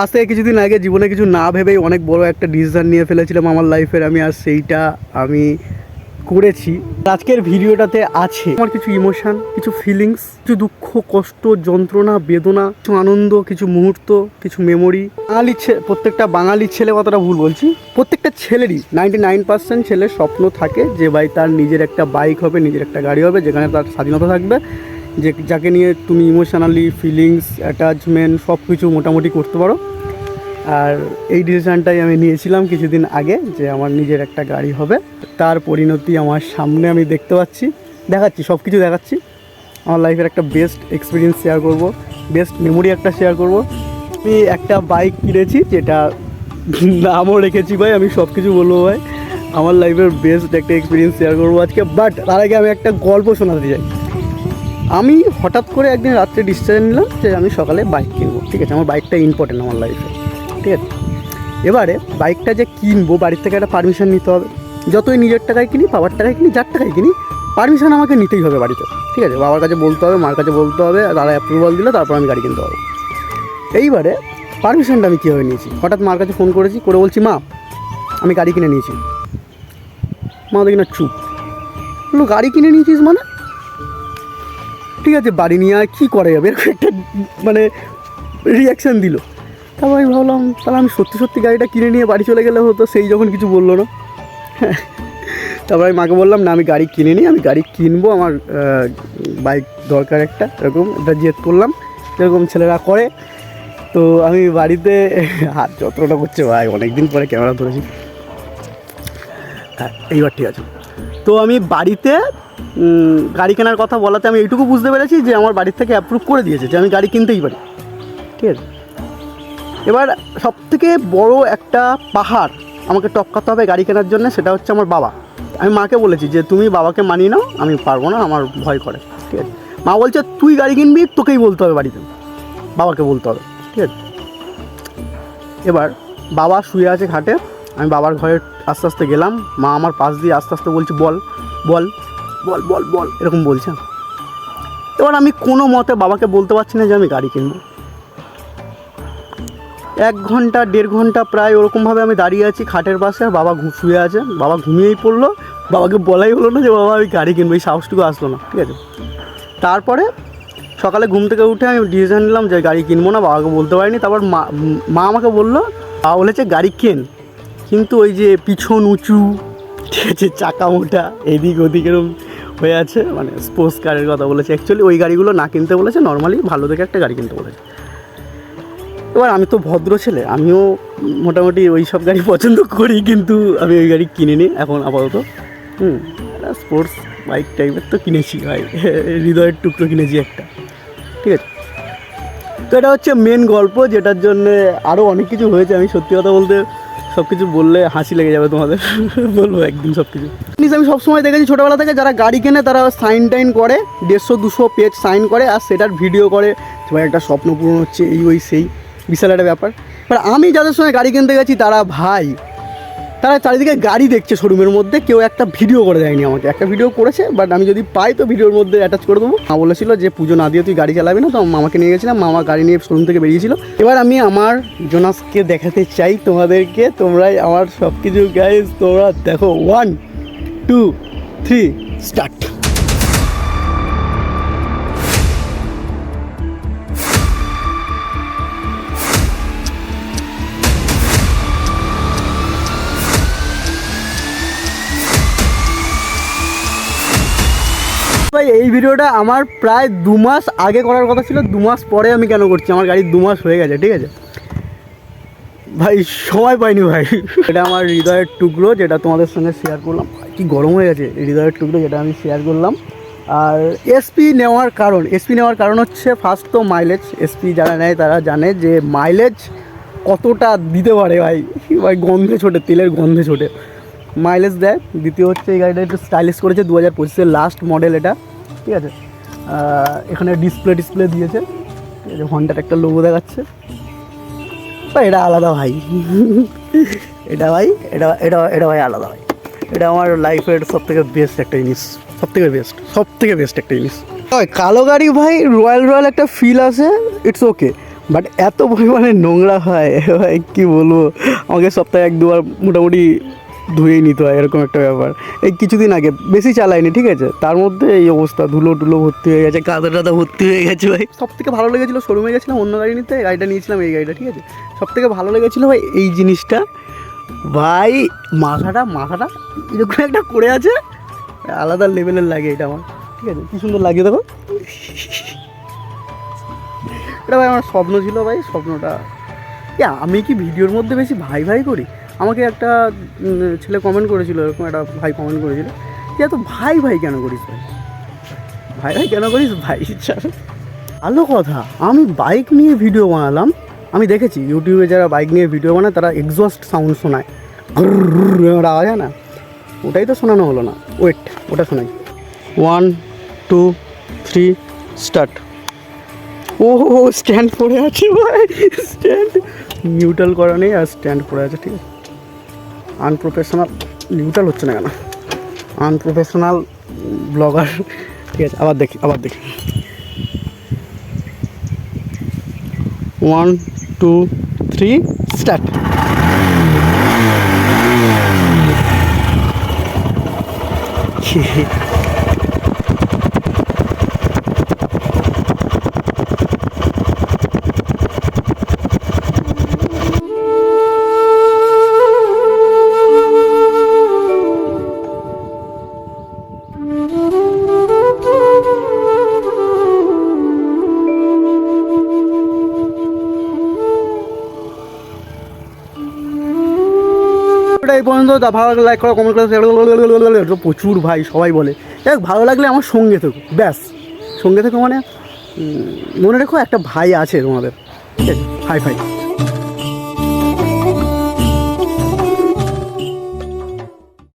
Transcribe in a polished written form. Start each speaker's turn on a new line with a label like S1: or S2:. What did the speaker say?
S1: আজ থেকে কিছুদিন আগে জীবনে কিছু না ভেবেই অনেক বড় একটা ডিসিশন নিয়ে ফেলেছিলাম আমার লাইফের, আমি আর সেইটা আমি করেছি। আজকের ভিডিওটাতে আছে আমার কিছু ইমোশন, কিছু ফিলিংস, কিছু দুঃখ, কষ্ট, যন্ত্রণা, বেদনা, কিছু আনন্দ, কিছু মুহূর্ত, কিছু মেমোরি। প্রত্যেকটা বাঙালির ছেলে, কথাটা ভুল বলছি, প্রত্যেকটা ছেলেরই 99% ছেলের স্বপ্ন থাকে যে ভাই তার নিজের একটা বাইক হবে, নিজের একটা গাড়ি হবে, যেখানে তার স্বাধীনতা থাকবে, যে যাকে নিয়ে তুমি ইমোশনালি, ফিলিংস, অ্যাটাচমেন্ট সব কিছু মোটামুটি করতে পারো। আর এই ডিসিশানটাই আমি নিয়েছিলাম কিছুদিন আগে যে আমার নিজের একটা গাড়ি হবে। তার পরিণতি আমার সামনে আমি দেখতে পাচ্ছি, দেখাচ্ছি, সব কিছু দেখাচ্ছি। আমার লাইফের একটা বেস্ট এক্সপিরিয়েন্স শেয়ার করব, বেস্ট মেমোরি একটা শেয়ার করব। আমি একটা বাইক কিনেছি, যেটা নামও রেখেছি ভাই, আমি সব কিছু বলবো ভাই। আমার লাইফের বেস্ট একটা এক্সপিরিয়েন্স শেয়ার করবো আজকে। বাট তার আগে আমি একটা গল্প শোনাতে চাই। আমি হঠাৎ করে একদিন রাত্রে ডিসিশন নিলাম যে আমি সকালে বাইক কিনবো, ঠিক আছে, আমার বাইকটা ইম্পর্টেন্ট আমার লাইফে, ঠিক আছে। এবারে বাইকটা যে কিনবো, বাড়ির থেকে একটা পারমিশন নিতে হবে। যতই নিজের টাকায় কিনি, বাবার টাকায় কিনি, যার টাকায় কিনি, পারমিশন আমাকে নিতেই হবে বাড়িতে, ঠিক আছে। বাবার কাছে বলতে হবে, মার কাছে বলতে হবে, তারা অ্যাপ্রুভাল দিলে তারপর আমি গাড়ি কিনতে পারবো। এইবারে পারমিশনটা আমি কীভাবে নিয়েছি, হঠাৎ মার কাছে ফোন করেছি, করে বলছি মা আমি গাড়ি কিনে নিয়েছি। মা দেখি না চুপ, বললো গাড়ি কিনে নিয়েছিস মানে? ঠিক আছে, বাড়ি নিয়ে আর কী করা যাবে, এরকম একটা মানে রিয়াকশান দিল। তারপর আমি ভাবলাম তাহলে আমি সত্যি সত্যি গাড়িটা কিনে নিয়ে বাড়ি চলে গেলে হতো, সেই যখন কিছু বললো না। তারপর আমি মাকে বললাম না আমি গাড়ি কিনে নিই, আমি গাড়ি কিনবো, আমার বাইক দরকার একটা, এরকম একটা জেদ করলাম যেরকম ছেলেরা করে। তো আমি বাড়িতে হাত যতটা করছে ভাই, অনেকদিন পরে ক্যামেরা ধরেছি, হ্যাঁ এইবার ঠিক আছে। তো আমি বাড়িতে গাড়ি কেনার কথা বলাতে আমি এইটুকু বুঝতে পেরেছি যে আমার বাড়ির থেকে অ্যাপ্রুভ করে দিয়েছে যে আমি গাড়ি কিনতেই পারি, ঠিক আছে। এবার সবথেকে বড় একটা পাহাড় আমাকে টপকাতে হবে গাড়ি কেনার জন্য, সেটা হচ্ছে আমার বাবা। আমি মাকে বলেছি যে তুমি বাবাকে মানিয়ে নাও, আমি পারবো না, আমার ভয় করে, ঠিক আছে। মা বলছে তুই গাড়ি কিনবি, তোকেই বলতে হবে বাড়িতে, বাবাকে বলতে হবে, ঠিক আছে। এবার বাবা শুয়ে আছে খাটে, আমি বাবার ঘরে আস্তে আস্তে গেলাম, মা আমার পাশ দিয়ে আস্তে আস্তে বলছি বল বল বল বল বল এরকম বলছে। এবার আমি কোনো মতে বাবাকে বলতে পারছি না যে আমি গাড়ি কিনবো। 1 ঘন্টা 1.5 ঘন্টা প্রায় ওরকমভাবে আমি দাঁড়িয়ে আছি খাটের পাশে, আর বাবা শুয়ে আছে। বাবা ঘুমিয়েই পড়লো, বাবাকে বলাই হলো না যে বাবা আমি গাড়ি কিনবো, এই সাহসটুকু আসলো না, ঠিক আছে। তারপরে সকালে ঘুম থেকে উঠে আমি ডিসিশন নিলাম যে গাড়ি কিনবো না, বাবাকে বলতে পারিনি। তারপর মা আমাকে বললো, বাবা বলেছে গাড়ি কেন, কিন্তু ওই যে পিছন উঁচু, ঠিক আছে, চাকা মোটা, এদিক ওদিক এরকম হয়ে আছে, মানে স্পোর্টস কারের কথা বলেছে। অ্যাকচুয়ালি ওই গাড়িগুলো না কিনতে বলেছে, নর্মালি ভালো দেখে একটা গাড়ি কিনতে বলেছে। এবার আমি তো ভদ্র ছেলে, আমিও মোটামুটি ওই সব গাড়ি পছন্দ করি, কিন্তু আমি ওই গাড়ি কিনিনি এখন আপাতত। স্পোর্টস বাইক টাইপের তো কিনেছি ভাই, হৃদয়ের টুকরো কিনেছি একটা, ঠিক আছে। তো এটা হচ্ছে মেন গল্প, যেটার জন্যে আরও অনেক কিছু হয়েছে। আমি সত্যি কথা বলতে সব কিছু বললে হাসি লেগে যাবে তোমাদের, বলবো একদিন সব কিছু জিনিস। আমি সবসময় দেখেছি ছোটোবেলা থেকে যারা গাড়ি কেনে তারা সাইন টাইন করে, 150-200 পেজ সাইন করে, আর সেটার ভিডিও করে, ভাই একটা স্বপ্ন পূরণ হচ্ছে, এই ওই সেই বিশাল একটা ব্যাপার। বাট আমি যাদের সঙ্গে গাড়ি কিনতে গেছি তারা চারিদিকে গাড়ি দেখছে শোরুমের মধ্যে, কেউ একটা ভিডিও করে দেয়নি আমাকে। একটা ভিডিও করেছে, বাট আমি যদি পাই তো ভিডিওর মধ্যে অ্যাটাচ করে দেবো। মা বলেছিল যে পুজো না দিয়ে তুই গাড়ি চালাবি না, তো মামাকে নিয়ে গেছিলাম, মামা গাড়ি নিয়ে শোরুম থেকে বেরিয়েছিল। এবার আমি আমার জোনাসকে দেখাতে চাই তোমাদেরকে, তোমরাই আমার সব কিছু গাইজ, তোমরা দেখো। 1 2 3 স্টার্ট। ভাই এই ভিডিওটা আমার প্রায় 2 মাস আগে করার কথা ছিল, 2 মাস পরে আমি কেন করছি, আমার গাড়ি 2 মাস হয়ে গেছে, ঠিক আছে ভাই, সময় পাইনি ভাই। এটা আমার হৃদয়ের টুকরো, যেটা তোমাদের সঙ্গে শেয়ার করলাম। কি গরম হয়ে গেছে, হৃদয়ের টুকরো যেটা আমি শেয়ার করলাম। আর এসপি নেওয়ার কারণ হচ্ছে ফার্স্ট তো মাইলেজ। এসপি যারা নেয় তারা জানে যে মাইলেজ কতটা দিতে পারে ভাই, গন্ধে ছোটে, তেলের গন্ধে ছোটে মাইলেজ দেয়। দ্বিতীয় হচ্ছে এই গাড়িটা একটু স্টাইলিশ করেছে, 2025-এর লাস্ট মডেল এটা, ঠিক আছে। এখানে ডিসপ্লে দিয়েছে, ঠিক আছে, হন্ডার একটা লোগো দেখাচ্ছে। এটা আলাদা ভাই, এটা ভাই আলাদা ভাই। এটা আমার লাইফের সবথেকে বেস্ট একটা জিনিস, সবথেকে বেস্ট একটা জিনিস। কালো গাড়ি ভাই, রয়্যাল একটা ফিল আছে, ইটস ওকে। বাট এত পরিমাণে নোংরা হয় ভাই কী বলবো, আমাকে সপ্তাহে 1-2 বার মোটামুটি ধুয়েই নিতে হয়, এরকম একটা ব্যাপার। এই কিছুদিন আগে বেশি চালাইনি, ঠিক আছে, তার মধ্যে এই অবস্থা, ধুলো টুলো ভর্তি হয়ে গেছে, কাদা টাদা ভর্তি হয়ে গেছে ভাই। সব থেকে ভালো লেগেছিলো, শোরুমে গেছিলাম অন্য গাড়ি নিতে, গাড়িটা নিয়েছিলাম এই গাড়িটা, ঠিক আছে। সব থেকে ভালো লেগেছিলো ভাই এই জিনিসটা, ভাই মাথাটা এরকম একটা করে আছে, আলাদা লেভেলের লাগে এটা আমার, ঠিক আছে। কী সুন্দর লাগে দেখো, এটা ভাই আমার স্বপ্ন ছিল ভাই, স্বপ্নটা। আমি কি ভিডিওর মধ্যে বেশি ভাই ভাই করি? আমাকে একটা ছেলে কমেন্ট করেছিল, এরকম একটা ভাই কমেন্ট করেছিল যে এত ভাই ভাই কেন করিস ভাই, ভাই ভাই কেন করিস ভাই? ভালো কথা, আমি বাইক নিয়ে ভিডিও বানালাম, আমি দেখেছি ইউটিউবে যারা বাইক নিয়ে ভিডিও বানায় তারা এক্সস্ট সাউন্ড শোনায়, আওয়াজ হয় না, ওটাই তো শোনানো হলো না। ওয়েট, ওটা শোনাই। 1 2 3 স্টার্ট। ও স্ট্যান্ড পড়ে আছে ভাই, স্ট্যান্ড নিউট্রাল করা নেই আর স্ট্যান্ড পড়ে আছে, ঠিক আছে। আনপ্রফেশনাল, নিউট্রাল হচ্ছে না কেন, আনপ্রফেশনাল ব্লগার, ঠিক আছে। আবার দেখি 1 2 3 স্টার্ট। এই পর্যন্ত ভালো লাগলে লাইক করো, কমেন্ট করো, প্রচুর ভাই সবাই বলে। দেখ ভালো লাগলে আমার সঙ্গে থেকো, ব্যাস সঙ্গে থেকো, মানে মনে রেখো একটা ভাই আছে তোমাদের, ঠিক আছে, হাই ফাই।